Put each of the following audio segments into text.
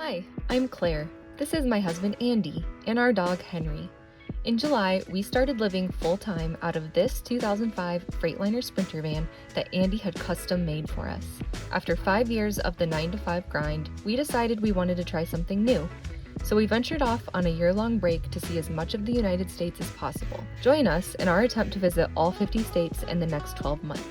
Hi, I'm Claire. This is my husband Andy and our dog Henry. In July, we started living full-time out of this 2005 Freightliner Sprinter van that Andy had custom made for us. After 5 years of the 9-to-5 grind, we decided we wanted to try something new. So we ventured off on a year-long break to see as much of the United States as possible. Join us in our attempt to visit all 50 states in the next 12 months.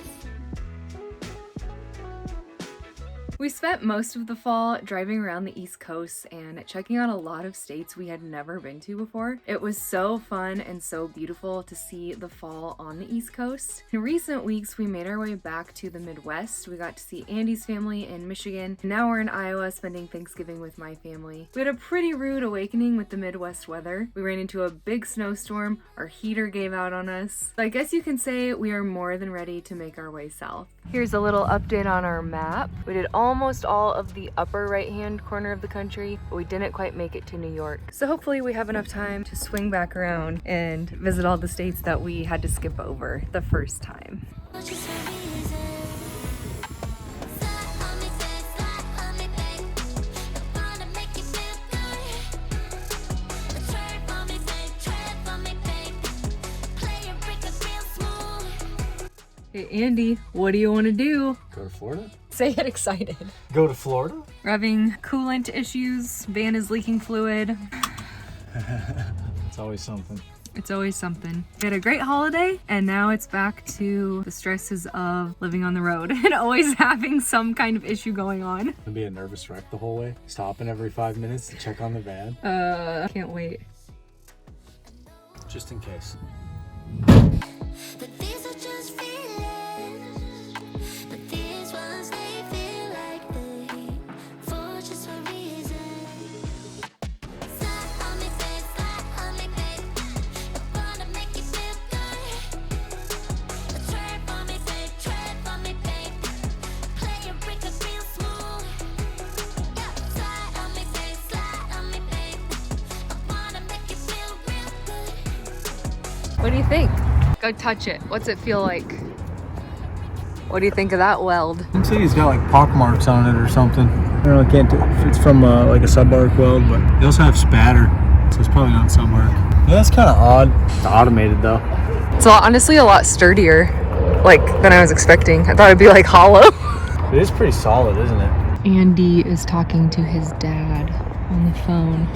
We spent most of the fall driving around the East Coast and checking out a lot of states we had never been to before. It was so fun and so beautiful to see the fall on the East Coast. In recent weeks, we made our way back to the Midwest. We got to see Andy's family in Michigan. Now we're in Iowa spending Thanksgiving with my family. We had a pretty rude awakening with the Midwest weather. We ran into a big snowstorm. Our heater gave out on us. So I guess you can say we are more than ready to make our way south. Here's a little update on our map. We did almost all of the upper right-hand corner of the country, but we didn't quite make it to New York. So hopefully we have enough time to swing back around and visit all the states that we had to skip over the first time. Hey Andy, what do you want to do? Go to Florida? Say it excited. Go to Florida? We're having coolant issues. Van is leaking fluid. It's always something. It's always something. We had a great holiday and now it's back to the stresses of living on the road and always having some kind of issue going on. It'll be a nervous wreck the whole way. Stopping every 5 minutes to check on the van. Can't wait. Just in case. But these are just feelings. But these ones, they feel like they for just one reason. Slide on me, babe, slide on me, babe. I wanna make you feel good. Tread on me, babe, tread on me, babe. Play a record real smooth. Yeah, slide on me, babe, slide on me, babe. I wanna make you feel real good. What do you think? Go touch it. What's it feel like? What do you think of that weld? You can see he's got like pock marks on it or something. I don't know, I can't tell if it's from like a sub-arc weld, but they also have spatter, so it's probably not sub-arc. Yeah, that's kind of odd. It's automated though. It's honestly a lot sturdier, like, than I was expecting. I thought it'd be like hollow. It is pretty solid, isn't it? Andy is talking to his dad on the phone.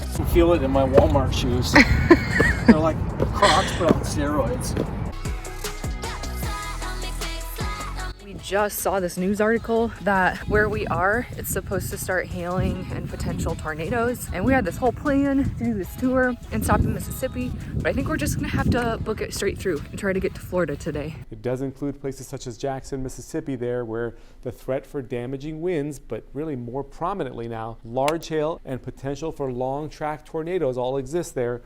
I can feel it in my Walmart shoes. They're like Crocs but on steroids. We just saw this news article that where we are, it's supposed to start hailing and potential tornadoes. And we had this whole plan to do this tour and stop in Mississippi, but I think we're just gonna have to book it straight through and try to get to Florida today. It does include places such as Jackson, Mississippi there, where the threat for damaging winds, but really more prominently now, large hail and potential for long track tornadoes all exist there.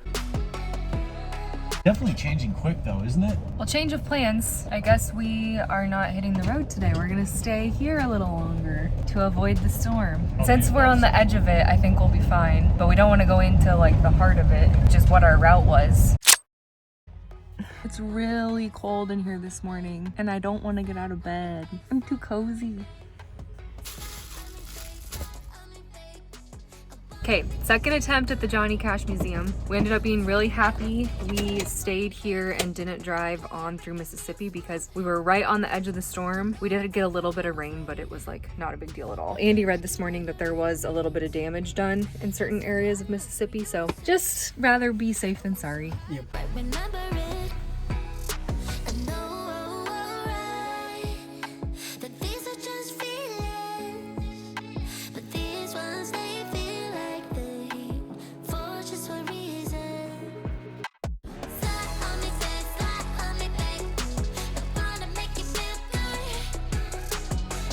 Definitely changing quick though, isn't it? Well, change of plans. I guess we are not hitting the road today. We're gonna stay here a little longer to avoid the storm. Since we're on the edge of it, I think we'll be fine. But we don't want to go into like the heart of it, which is what our route was. It's really cold in here this morning and I don't want to get out of bed. I'm too cozy. Okay, second attempt at the Johnny Cash Museum. We ended up being really happy. We stayed here and didn't drive on through Mississippi because we were right on the edge of the storm. We did get a little bit of rain, but it was like not a big deal at all. Andy read this morning that there was a little bit of damage done in certain areas of Mississippi, so just rather be safe than sorry. Yep. Remember it. I know alright that these are just feelings, but these ones they feel like they for just one reason. Slide on me, babe, slide on me, babe. I wanna make you feel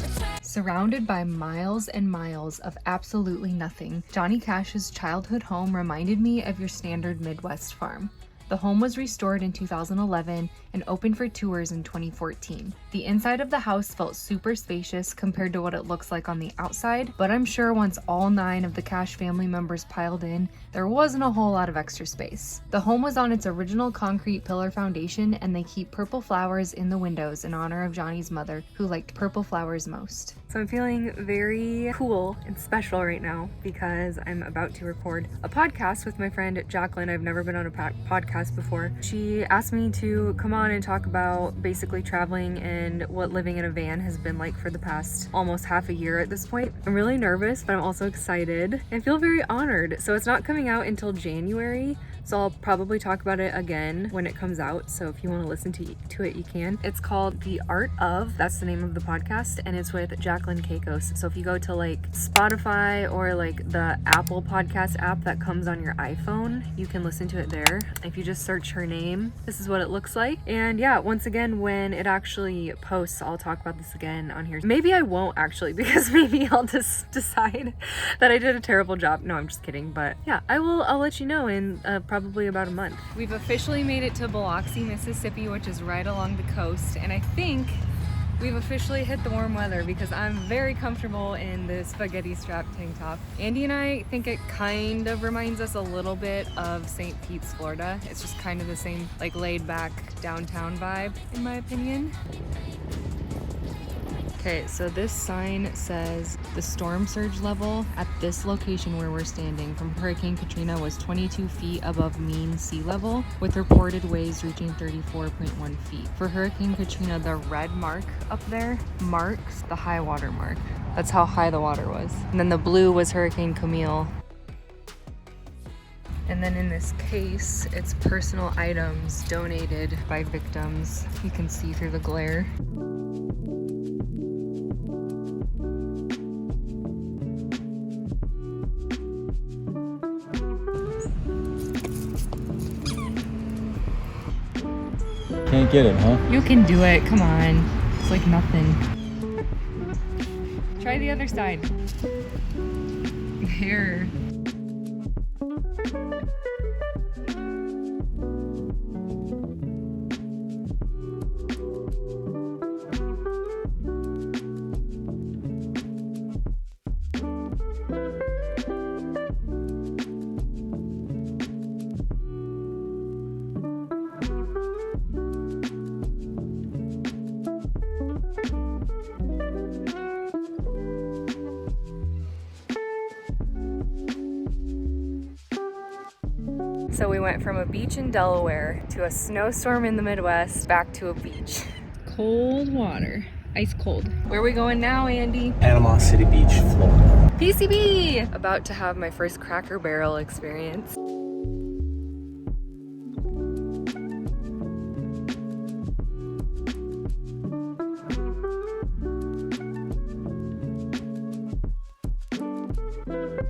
good. Surrounded by miles and miles of absolutely nothing, Johnny Cash's childhood home reminded me of your standard Midwest farm. The home was restored in 2011 and opened for tours in 2014. The inside of the house felt super spacious compared to what it looks like on the outside, but I'm sure once all 9 of the Cash family members piled in, there wasn't a whole lot of extra space. The home was on its original concrete pillar foundation, and they keep purple flowers in the windows in honor of Johnny's mother, who liked purple flowers most. So I'm feeling very cool and special right now because I'm about to record a podcast with my friend Jacqueline. I've never been on a podcast before. She asked me to come on and talk about basically traveling and what living in a van has been like for the past almost half a year at this point. I'm really nervous, but I'm also excited. I feel very honored. So it's not coming out until January, so I'll probably talk about it again when it comes out. So if you want to listen to it, you can. It's called The Art Of, that's the name of the podcast, and it's with Jacqueline Kakos. So if you go to like Spotify or like the Apple Podcast app that comes on your iPhone, you can listen to it there. If you just search her name, this is what it looks like. And yeah, once again, when it actually posts, I'll talk about this again on here. Maybe I won't actually, because maybe I'll just decide that I did a terrible job. No, I'm just kidding. But yeah, I'll let you know in probably about a month. We've officially made it to Biloxi, Mississippi, which is right along the coast. And I think we've officially hit the warm weather because I'm very comfortable in the spaghetti strap tank top. Andy and I think it kind of reminds us a little bit of St. Pete's, Florida. It's just kind of the same like laid back downtown vibe in my opinion. Okay, so this sign says the storm surge level at this location where we're standing from Hurricane Katrina was 22 feet above mean sea level, with reported waves reaching 34.1 feet. For Hurricane Katrina, the red mark up there marks the high water mark. That's how high the water was. And then the blue was Hurricane Camille. And then in this case, it's personal items donated by victims. You can see through the glare. Can't get it, huh? You can do it, come on. It's like nothing. Try the other side. Here. So we went from a beach in Delaware to a snowstorm in the Midwest, back to a beach. Cold water, ice cold. Where are we going now, Andy? Panama City Beach, Florida. PCB! About to have my first Cracker Barrel experience.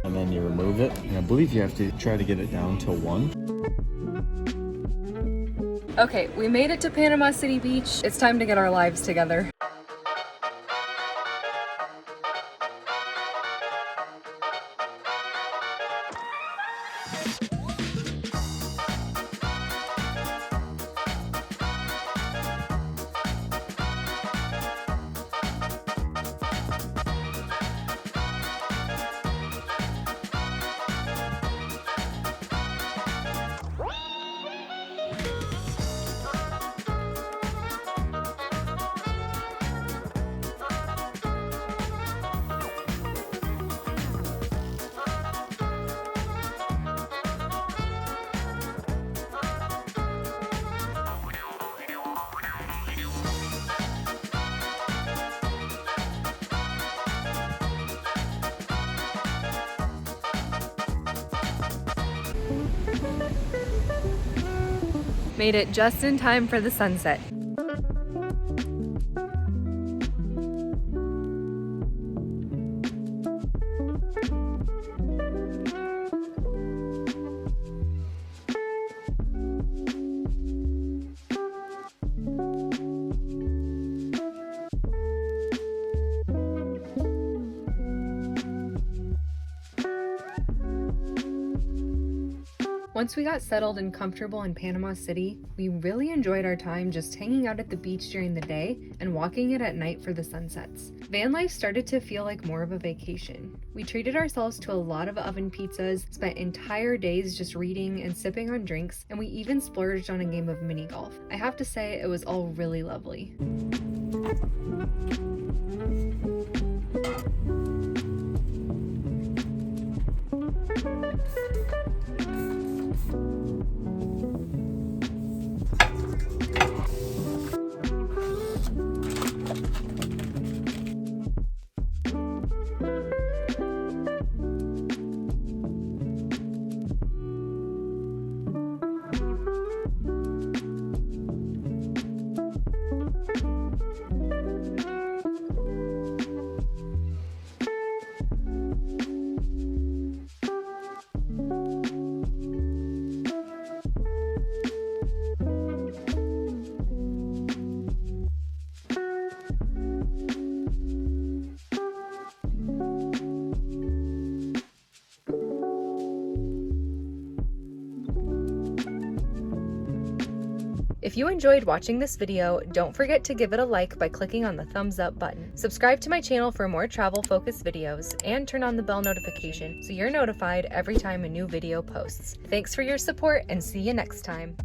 And then you remove it. And I believe you have to try to get it down to 1. Okay, we made it to Panama City Beach. It's time to get our lives together. Made it just in time for the sunset. Once we got settled and comfortable in Panama City, we really enjoyed our time just hanging out at the beach during the day and walking it at night for the sunsets. Van life started to feel like more of a vacation. We treated ourselves to a lot of oven pizzas, spent entire days just reading and sipping on drinks, and we even splurged on a game of mini golf. I have to say, it was all really lovely. If you enjoyed watching this video, don't forget to give it a like by clicking on the thumbs up button. Subscribe to my channel for more travel-focused videos, and turn on the bell notification so you're notified every time a new video posts. Thanks for your support, and see you next time.